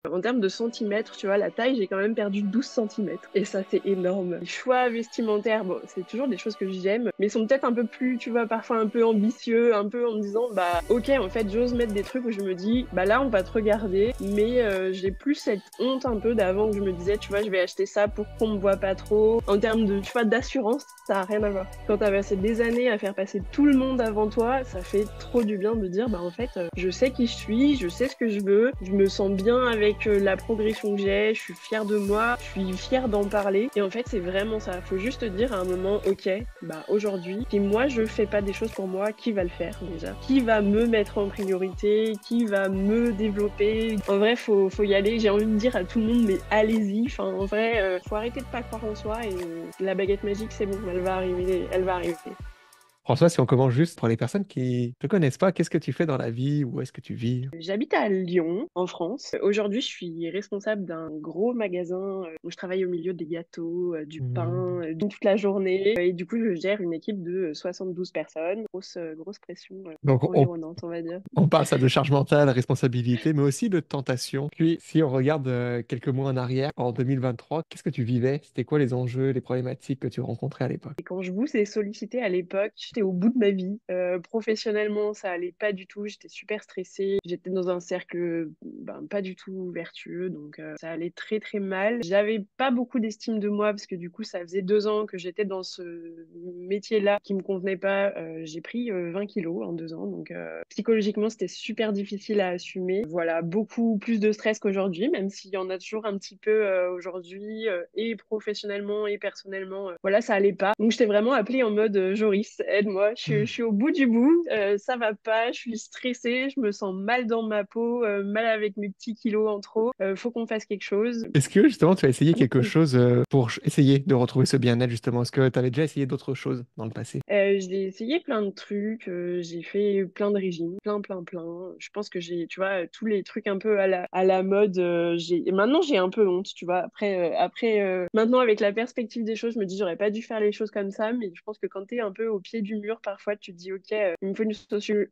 En termes de centimètres, tu vois, la taille, j'ai quand même perdu 12 centimètres. Et ça, c'est énorme. Les choix vestimentaires, bon, c'est toujours des choses que j'aime, mais ils sont peut-être un peu plus, tu vois, parfois un peu ambitieux, un peu en me disant, bah, ok, en fait, j'ose mettre des trucs où je me dis, bah là, on va te regarder, mais j'ai plus cette honte un peu d'avant que je me disais, tu vois, je vais acheter ça pour qu'on me voit pas trop. En termes de, tu vois, d'assurance, ça a rien à voir. Quand t'as passé des années à faire passer tout le monde avant toi, ça fait trop du bien de dire, bah, en fait, je sais qui je suis, je sais ce que je veux, je me sens bien avec la progression que j'ai, je suis fière de moi, je suis fière d'en parler. Et en fait, c'est vraiment ça. Faut juste dire à un moment, ok, bah aujourd'hui, si moi je fais pas des choses pour moi, qui va le faire déjà? Qui va me mettre en priorité? Qui va me développer? En vrai, faut y aller. J'ai envie de dire à tout le monde, mais allez-y. Enfin, en vrai, faut arrêter de pas croire en soi et la baguette magique, c'est bon, elle va arriver, elle va arriver. François, si on commence juste pour les personnes qui ne te connaissent pas, qu'est-ce que tu fais dans la vie? Où est-ce que tu vis? J'habite à Lyon, en France. Aujourd'hui, je suis responsable d'un gros magasin où je travaille au milieu des gâteaux, du pain, Hmm. toute la journée. Et du coup, je gère une équipe de 72 personnes. Grosse pression Donc, environnante, on va dire. on parle ça de charge mentale, responsabilité, mais aussi de tentation. Puis, si on regarde quelques mois en arrière, en 2023, qu'est-ce que tu vivais? C'était quoi les enjeux, les problématiques que tu rencontrais à l'époque? Et quand je vous ai sollicité à l'époque, j'étais au bout de ma vie. Professionnellement, ça allait pas du tout. J'étais super stressée. J'étais dans un cercle ben, pas du tout vertueux, donc ça allait très très mal. J'avais pas beaucoup d'estime de moi parce que du coup, ça faisait 2 ans que j'étais dans ce métier-là qui me convenait pas. J'ai pris 20 kilos en 2 ans, donc psychologiquement, c'était super difficile à assumer. Voilà, beaucoup plus de stress qu'aujourd'hui, même s'il y en a toujours un petit peu aujourd'hui, et professionnellement et personnellement. Voilà, ça allait pas. Donc, j'étais vraiment appelée en mode Joris, aide-moi, je suis au bout du bout, ça va pas, je suis stressée, je me sens mal dans ma peau, mal avec mes petits kilos en trop, faut qu'on fasse quelque chose. Est-ce que justement tu as essayé quelque chose pour essayer de retrouver ce bien-être justement? Est-ce que tu avais déjà essayé d'autres choses dans le passé? J'ai essayé plein de trucs, j'ai fait plein de régimes, plein. Je pense que j'ai, tu vois, tous les trucs un peu à la mode. Et maintenant, j'ai un peu honte, tu vois. Maintenant, avec la perspective des choses, je me dis, j'aurais pas dû faire les choses comme ça. Mais je pense que quand t'es un peu au pied du mur, parfois, tu te dis, ok, il me faut une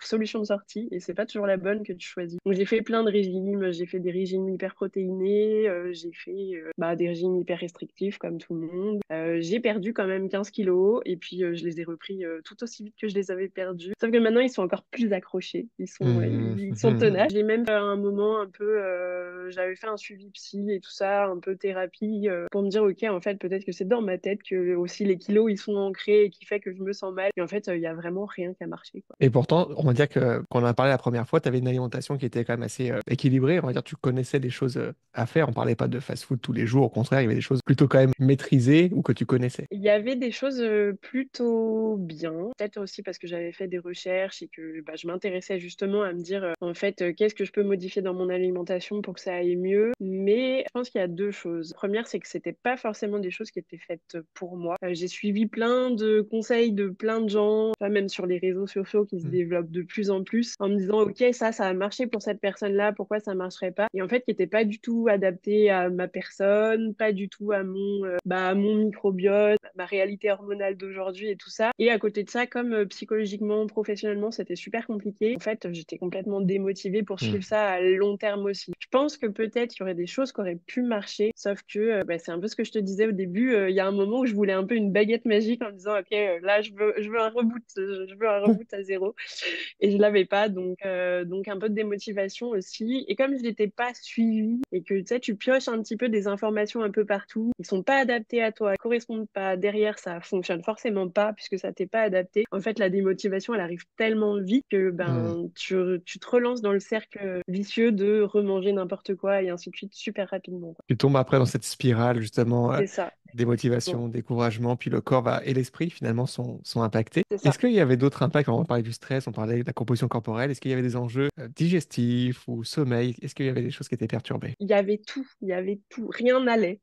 solution de sortie, et c'est pas toujours la bonne que tu choisis. Donc, j'ai fait plein de régimes, j'ai fait des régimes hyper protéinés, j'ai fait bah, des régimes hyper restrictifs comme tout le monde. J'ai perdu quand même 15 kilos et puis je les ai repris tout aussi vite que je les avais perdus. Sauf que maintenant, ils sont encore plus accrochés. Mhm. Ils sont Mhm. tenaces. J'ai même fait un moment un peu, j'avais fait un suivi psy et tout ça, un peu thérapie, pour me dire, ok, en fait, peut-être que c'est dans ma tête que aussi les kilos, ils sont ancrés et qui fait que je me sens mal. Et en fait, il y a vraiment rien qui a marché, quoi. Et pourtant, on va dire que quand on en a parlé la première fois, tu avais une alimentation qui était quand même assez équilibrée. On va dire tu connaissais des choses à faire. On parlait pas de fast-food tous les jours. Au contraire, il y avait des choses plutôt quand même maîtrisées ou que tu connaissais. Il y avait des choses plutôt bien, peut-être aussi parce que j'avais fait des recherches et que bah, je m'intéressais justement à me dire en fait qu'est-ce que je peux modifier dans mon alimentation pour que ça aille mieux. Mais je pense qu'il y a deux choses. La première, c'est que c'était pas forcément des choses qui étaient faites pour moi. J'ai suivi plein de conseils de plein de gens, pas même sur les réseaux sociaux qui se Mhm. développent de plus en plus, en me disant ok ça a marché pour cette personne-là, pourquoi ça marcherait pas? Et en fait, qui n'était pas du tout adapté à ma personne, pas du tout à mon microbiote, ma réalité hormonale d'aujourd'hui et tout ça. Et à côté de ça, comme psychologiquement, professionnellement, c'était super compliqué, en fait, j'étais complètement démotivée pour suivre Mhm. ça à long terme aussi. Je pense que peut-être il y aurait des choses qui auraient pu marcher, sauf que bah, c'est un peu ce que je te disais au début. Il y a un moment où je voulais un peu une baguette magique en me disant, ok, là, je veux un reboot, je veux un reboot à zéro. Et je l'avais pas, donc un peu de démotivation aussi. Et comme je n'étais pas suivie et que tu sais, tu pioches un petit peu des informations un peu partout, ils sont pas adaptés à toi, ils correspondent pas. Derrière, ça fonctionne forcément pas puisque ça t'est pas adapté. En fait, la démotivation, elle arrive tellement vite que Mhm. ben tu te relances dans le cercle vicieux de remanger n'importe quoi et ainsi de suite super rapidement, quoi. Tu tombes après dans cette spirale justement C'est ça. Bon, démotivation, découragement, puis le corps et l'esprit finalement sont impactés. c'est ça. Est-ce qu'il y avait d'autres impacts? On parlait du stress, on parlait de la composition corporelle. Est-ce qu'il y avait des enjeux digestifs ou sommeil? Est-ce qu'il y avait des choses qui étaient perturbées? Il y avait tout, rien n'allait.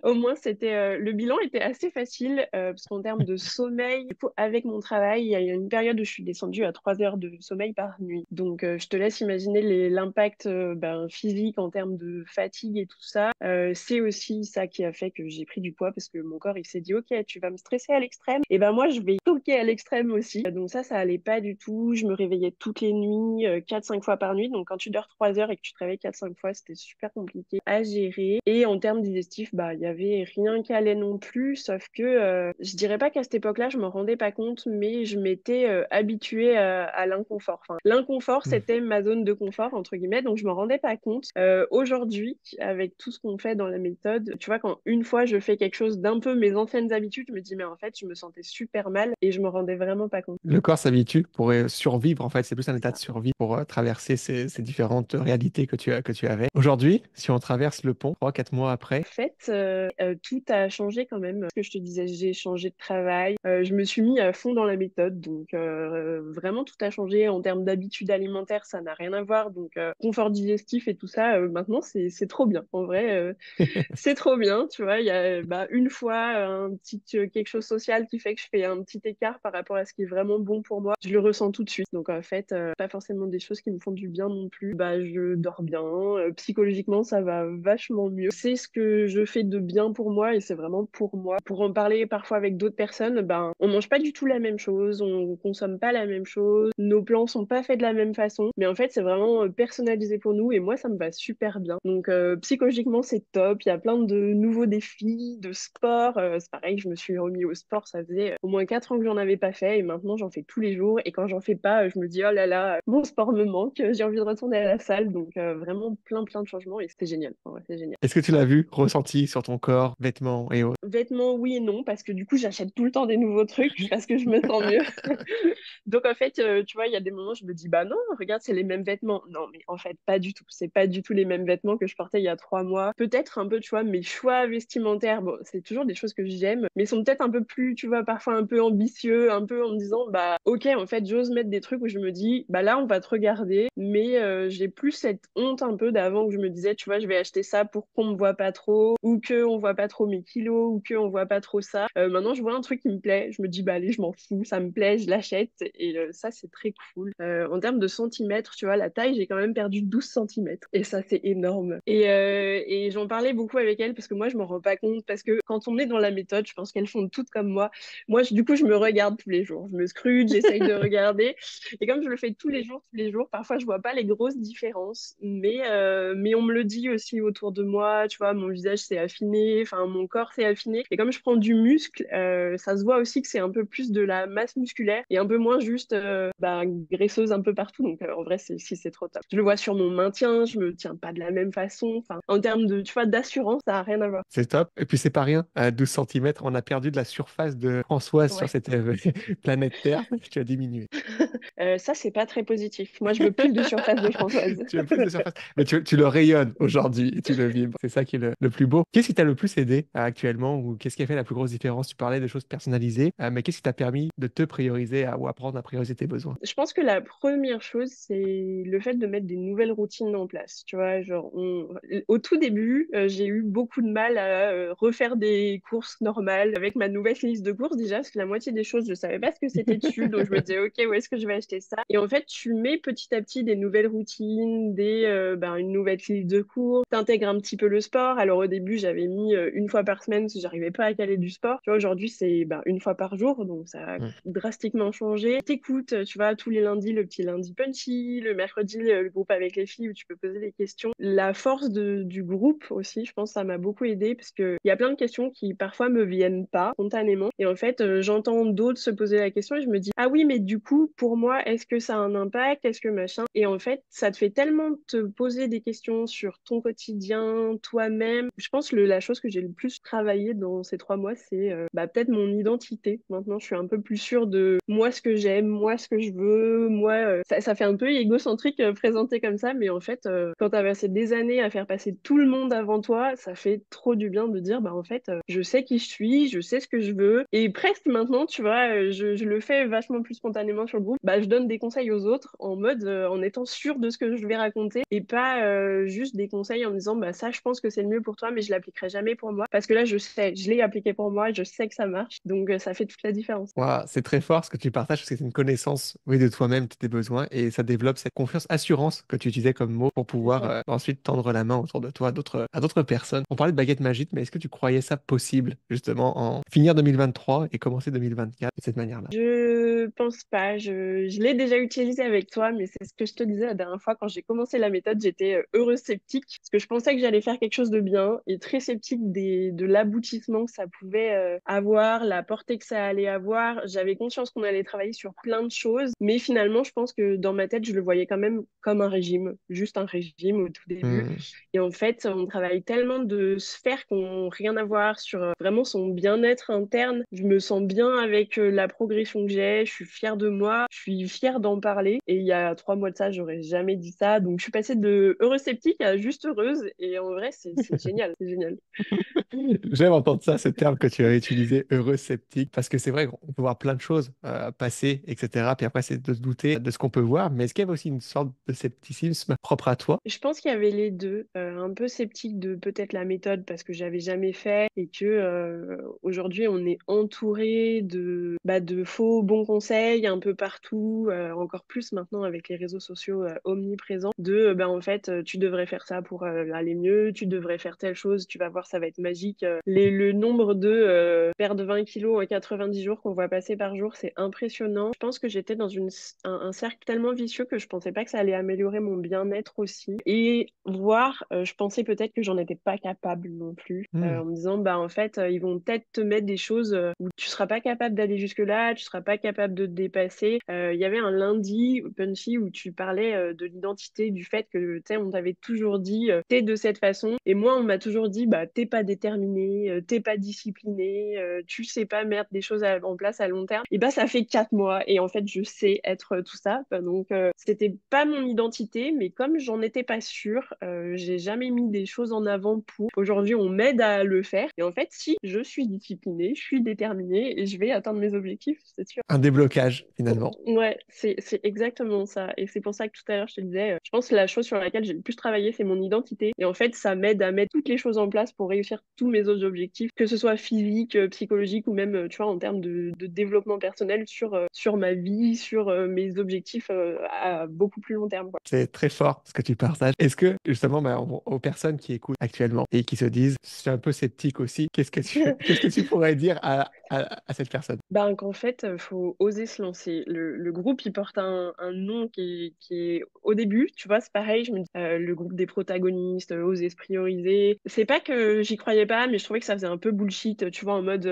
Au moins, c'était le bilan était assez facile parce qu'en termes de sommeil, du coup, avec mon travail, il y a eu une période où je suis descendue à 3 heures de sommeil par nuit. Donc, je te laisse imaginer l'impact ben, physique en termes de fatigue et tout ça. C'est aussi ça qui a fait que j'ai pris du poids parce que mon corps il s'est dit ok, tu vas me stresser à l'extrême, et ben moi je vais toquer à l'extrême aussi. Donc ça allait pas du tout. Je me réveillais toutes les nuits, 4-5 fois par nuit. Donc quand tu dors 3 heures et que tu te réveilles 4-5 fois, c'était super compliqué à gérer. Et en termes digestifs, bah il y avait rien qui allait non plus, sauf que je dirais pas qu'à cette époque-là je m'en rendais pas compte, mais je m'étais habituée à l'inconfort. Enfin, l'inconfort Hmm. c'était ma zone de confort entre guillemets, donc je m'en rendais pas compte. Aujourd'hui, avec tout ce qu'on fait dans la méthode, tu vois, quand une fois je fais quelque chose d'un peu mes anciennes habitudes, je me dis mais en fait je me sentais super mal et je me rendais vraiment pas compte. Le corps s'habitue pour survivre, en fait. C'est plus un C'est état de ça. survie pour traverser ces différentes réalités que tu avais. Aujourd'hui, si on traverse le pont, 3, 4 mois après, En fait, tout a changé quand même. Ce que je te disais, j'ai changé de travail. Je me suis mis à fond dans la méthode. Donc, vraiment, tout a changé en termes d'habitudes alimentaires. Ça n'a rien à voir. Donc, confort digestif et tout ça, maintenant, c'est trop bien. En vrai, c'est trop bien. Tu vois, il y a une fois un petit quelque chose social qui fait que je fais un petit écart par rapport à ce qui est vraiment bon pour moi. Je le ressens tout de suite. Donc, en fait, pas forcément des choses qui me font du bien non plus. Je dors bien. Psychologiquement, ça va vachement mieux. C'est ce que je fais de bien pour moi et c'est vraiment pour moi. Pour en parler parfois avec d'autres personnes, on mange pas du tout la même chose, on consomme pas la même chose, nos plans sont pas faits de la même façon, mais en fait, c'est vraiment personnalisé pour nous et moi, ça me va super bien. Donc, psychologiquement, c'est top. Il y a plein de nouveaux défis, de sport. C'est pareil, je me suis remis au sport, ça faisait au moins 4 ans que j'en avais pas fait et maintenant, j'en fais tous les jours. Et quand j'en fais pas, je me dis, oh là là, mon sport me manque, j'ai envie de retourner à la salle. Donc, vraiment plein de changements et c'était génial. En vrai, c'est génial. est-ce que tu l'as vu, ressenti sur ton corps, vêtements et autres? Vêtements, oui et non, parce que du coup, j'achète tout le temps des nouveaux trucs parce que je me sens mieux. Donc, en fait, tu vois, il y a des moments, je me dis, bah non, regarde, c'est les mêmes vêtements. Non, mais en fait, pas du tout. C'est pas du tout les mêmes vêtements que je portais il y a 3 mois. Peut-être un peu, tu vois, mes choix vestimentaires, bon, c'est toujours des choses que j'aime, mais sont peut-être un peu plus, tu vois, parfois un peu ambitieux, un peu en me disant, bah, ok, en fait, j'ose mettre des trucs où je me dis, bah là, on va te regarder, mais j'ai plus cette honte un peu d'avant où je me disais, tu vois, je vais acheter ça pour qu'on me voit pas trop, ou qu'on voit pas trop mes kilos, ou qu'on voit pas trop ça. Maintenant, je vois un truc qui me plaît, je me dis, bah allez, je m'en fous, ça me plaît, je l'achète, et ça, c'est très cool. En termes de centimètres, tu vois, la taille, j'ai quand même perdu 12 centimètres, et ça, c'est énorme. Et j'en parlais beaucoup avec elle, parce que moi, je m'en rends pas compte, parce que quand on est dans la méthode, je pense qu'elles font toutes comme moi. Moi, du coup, je me regarde tous les jours, je me scrute, j'essaye de regarder, et comme je le fais tous les jours, parfois, je vois pas les grosses différences, mais on me le dit aussi autour de moi, tu vois, mon visage s'est affiné, enfin, mon corps s'est affiné, et comme je prends du muscle, ça se voit aussi que c'est un peu plus de la masse musculaire, et un peu moins juste graisseuse un peu partout, donc en vrai, c'est trop top. Je le vois sur mon maintien, je me tiens pas de la même façon, enfin, en termes de, tu vois, d'assurance, ça a rien à voir. C'est top. Et puis, c'est pas rien. À 12 centimètres, on a perdu de la surface de Françoise sur Ouais. cette planète Terre. Tu as diminué. Ça, c'est pas très positif. Moi, je veux plus de surface de Françoise. Tu as plus de surface. Mais tu le rayonnes aujourd'hui et tu le vibres. C'est ça qui est le plus beau. Qu'est-ce qui t'a le plus aidé actuellement ou qu'est-ce qui a fait la plus grosse différence? Tu parlais de choses personnalisées, mais qu'est-ce qui t'a permis de te prioriser ou apprendre à prioriser tes besoins? Je pense que la première chose, c'est le fait de mettre des nouvelles routines en place. Tu vois, genre, au tout début, j'ai eu beaucoup de mal à refaire des courses normales avec ma nouvelle liste de courses déjà, parce que la moitié des choses, je savais pas ce que c'était dessus, donc je me disais, ok, où est-ce que je vais acheter ça? Et en fait, tu mets petit à petit des nouvelles routines, une nouvelle liste de courses, t'intègres un petit peu le sport. Alors au début, j'avais mis une fois par semaine, parce que j'arrivais pas à caler du sport. Tu vois, aujourd'hui, c'est une fois par jour, donc ça a Hmm. drastiquement changé. T'écoutes, tu vois, tous les lundis, le petit lundi punchy, le mercredi, le groupe avec les filles où tu peux poser des questions. La force du groupe aussi, je pense que ça m'a beaucoup aidé parce que il y a plein de questions qui parfois me viennent pas spontanément. Et en fait, j'entends d'autres se poser la question et je me dis, ah oui, mais du coup, pour moi, est-ce que ça a un impact? Est-ce que machin? Et en fait, ça te fait tellement te poser des questions sur ton quotidien, toi-même. Je pense que la chose que j'ai le plus travaillé dans ces 3 mois, c'est peut-être mon identité. Maintenant, je suis un peu plus sûre de moi ce que j'aime, moi ce que je veux, moi ça fait un peu égocentrique présenté comme ça, mais en fait quand t'as passé des années à faire passer tout le monde avant toi, ça fait trop du bien de dire en fait je sais qui je suis, je sais ce que je veux et presque maintenant tu vois je le fais vachement plus spontanément sur le groupe. bah, je donne des conseils aux autres en mode, en étant sûre de ce que je vais raconter et pas juste des conseils en me disant, bah, ça, je pense que c'est le mieux pour toi, mais je l'appliquerai jamais pour moi. Parce que là, je l'ai appliqué pour moi, je sais que ça marche. Donc, ça fait toute la différence. Ouah, c'est très fort ce que tu partages parce que c'est une connaissance, oui, de toi-même, de tes besoins et ça développe cette confiance, assurance que tu utilisais comme mot pour C'est pouvoir ça. ensuite tendre la main autour de toi à d'autres personnes. On parlait de baguette magique, mais est-ce que tu croyais ça possible justement en finir 2023 et commencer 2024 de cette manière-là? Je pense pas. Je l'ai déjà utilisé avec toi, mais c'est ce que je te disais la dernière fois. Quand j'ai commencé la méthode, j'étais heureuse sceptique parce que je pensais que j'allais faire quelque chose de bien et très sceptique de l'aboutissement que ça pouvait avoir, la portée que ça allait avoir. J'avais conscience qu'on allait travailler sur plein de choses, mais finalement, je pense que dans ma tête, je le voyais quand même comme un régime, juste un régime au tout début. Hmm. Et en fait, on travaille tellement de sphères qui n'ont rien à voir sur vraiment son bien-être interne. Je me sens bien avec la progression que j'ai, je suis fière de moi, je suis fière d'en parler. Et il y a 3 mois de ça, j'aurais jamais dit ça. Donc je suis passée de heureuse sceptique à juste heureuse. Et en vrai, c'est génial, c'est génial. J'aime entendre ça, ce terme que tu as utilisé, heureux sceptique, parce que c'est vrai qu'on peut voir plein de choses passer, etc. Puis après, c'est de se douter de ce qu'on peut voir. Mais est-ce qu'il y avait aussi une sorte de scepticisme propre à toi? Je pense qu'il y avait les deux, un peu sceptique de peut-être la méthode parce que j'avais jamais fait et que aujourd'hui on est entouré de faux bons conseils un peu partout, encore plus maintenant avec les réseaux sociaux omniprésents, en fait tu devrais faire ça pour aller mieux, tu devrais faire telle chose, tu vas voir ça va être magique. Le nombre de perdre 20 kilos en 90 jours qu'on voit passer par jour, c'est impressionnant. Je pense que j'étais dans un cercle tellement vicieux que je pensais pas que ça allait améliorer mon bien-être aussi. Et voire, je pensais peut-être que j'en étais pas capable non plus, Hmm. en me disant, bah en fait, ils vont peut-être te mettre des choses où tu seras pas capable d'aller jusque-là, tu seras pas capable de te dépasser. Il y avait un lundi punchy où tu parlais de l'identité, du fait que, tu sais, on t'avait toujours dit, t'es de cette façon. Et moi, on m'a toujours dit, bah t'es pas déterminé, t'es pas discipliné, tu sais pas mettre des choses en place à long terme. Et bah ça fait 4 mois et en fait, je sais être tout ça. Donc, c'était pas mon identité, mais comme j'en étais pas sûre, j'ai jamais mis des choses en avant pour. Aujourd'hui, on m'aide à le faire. Et en fait, si je suis disciplinée, je suis déterminée et je vais atteindre mes objectifs, c'est sûr. Un déblocage, finalement. Ouais, c'est exactement ça. Et c'est pour ça que tout à l'heure, je te disais, je pense que la chose sur laquelle j'ai le plus travaillé, c'est mon identité. Et en fait, ça m'aide à mettre toutes les choses en place pour réussir tous mes autres objectifs, que ce soit physique, psychologique ou même, tu vois, en termes de développement personnel sur ma vie, sur mes objectifs à beaucoup plus long terme, quoi. C'est très fort ce que tu partages. Est-ce que, justement, bah, aux personnes qui écoutent actuellement et qui se disent, je suis un peu sceptique aussi, qu'est-ce que tu pourrais dire à cette personne? Ben, qu'en fait, faut oser se lancer. Le groupe, il porte un nom qui est au début, tu vois, c'est pareil, je me dis, le groupe des protagonistes, oser se prioriser. C'est pas que j'y croyais pas, mais je trouvais que ça faisait un peu bullshit, tu vois, en mode,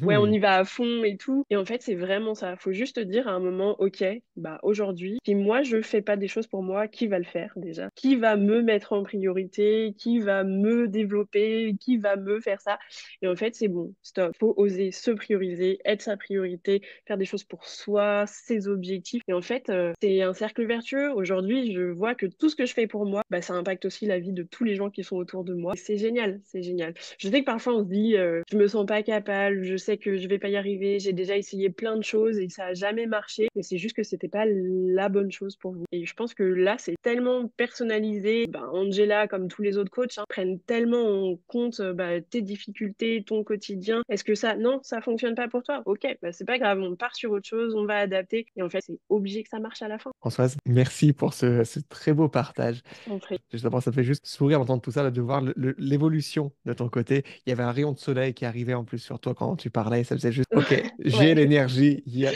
ouais, on Mhm. y va à fond et tout. Et en fait, c'est vraiment ça. Faut juste te dire à un moment, ok, bah, aujourd'hui, si moi je fais pas des choses pour moi, qui va le faire déjà? Qui va me mettre en priorité? Qui va me développer? Qui va me faire ça? Et en fait, c'est bon, stop. Faut oser se prioriser, être sa priorité, faire des choses pour soi, ses objectifs. Et en fait, c'est un cercle vertueux. Aujourd'hui, je vois que tout ce que je fais pour moi, bah, ça impacte aussi la vie de tous les gens qui sont autour de moi. Et c'est génial, c'est génial. Je sais que parfois on se dit, je me sens pas capable, je sais que je vais pas y arriver, j'ai déjà essayé plein de choses et ça a jamais marché. Mais c'est juste que c'était pas la bonne chose pour vous. Et je pense que là, c'est tellement personnalisé. Ben, Angela, comme tous les autres coachs, hein, prennent tellement en compte bah, tes difficultés, ton quotidien. Est-ce que ça, non, ça fonctionne pas pour toi? Ok, bah, c'est pas grave, on part sur autre chose, on va adapter. Et en fait, c'est obligé que ça marche à la fin. Françoise, merci pour ce très beau partage. Je t'en prie. Justement, ça me fait juste sourire d'entendre tout ça, là, de voir l'évolution de ton côté. Il y avait un rayon de soleil qui arrivait en plus sur toi quand tu parlais. Ça faisait juste, OK, j'ai Ouais. l'énergie, il y a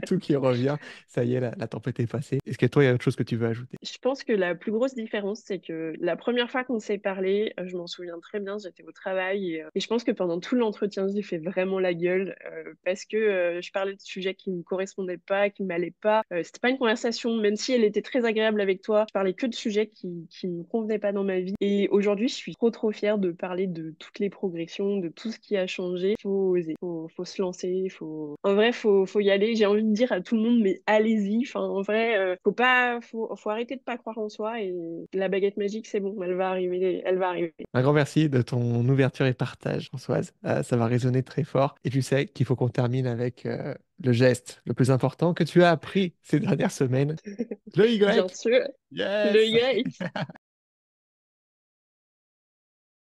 tout qui revient. Ça y est, la tempête est passée. Est-ce que toi, il y a autre chose que tu veux ajouter? Je pense que la plus grosse différence, c'est que la première fois qu'on s'est parlé, je m'en souviens très bien, j'étais au travail et je pense que pendant tout l'entretien, j'ai fait vraiment la gueule parce que je parlais de sujets qui me correspondaient pas, qui m'allaient pas. C'était pas une conversation, même si elle était très agréable avec toi. Je parlais que de sujets qui me convenaient pas dans ma vie. Et aujourd'hui, je suis trop fière de parler de toutes les progressions, de tout ce qui a changé. Faut oser, faut se lancer, en vrai, faut y aller. J'ai envie de dire à tout le monde, mais allez-y. Enfin, en vrai, faut arrêter de pas croire en soi et la baguette magique, c'est bon, elle va arriver, elle va arriver. Un grand merci de ton ouverture et partage, Françoise. Ça va résonner très fort. Et puis, tu sais qu'il faut qu'on termine avec le geste le plus important que tu as appris ces dernières semaines. Le Bien Y. sûr, le Yes! Y.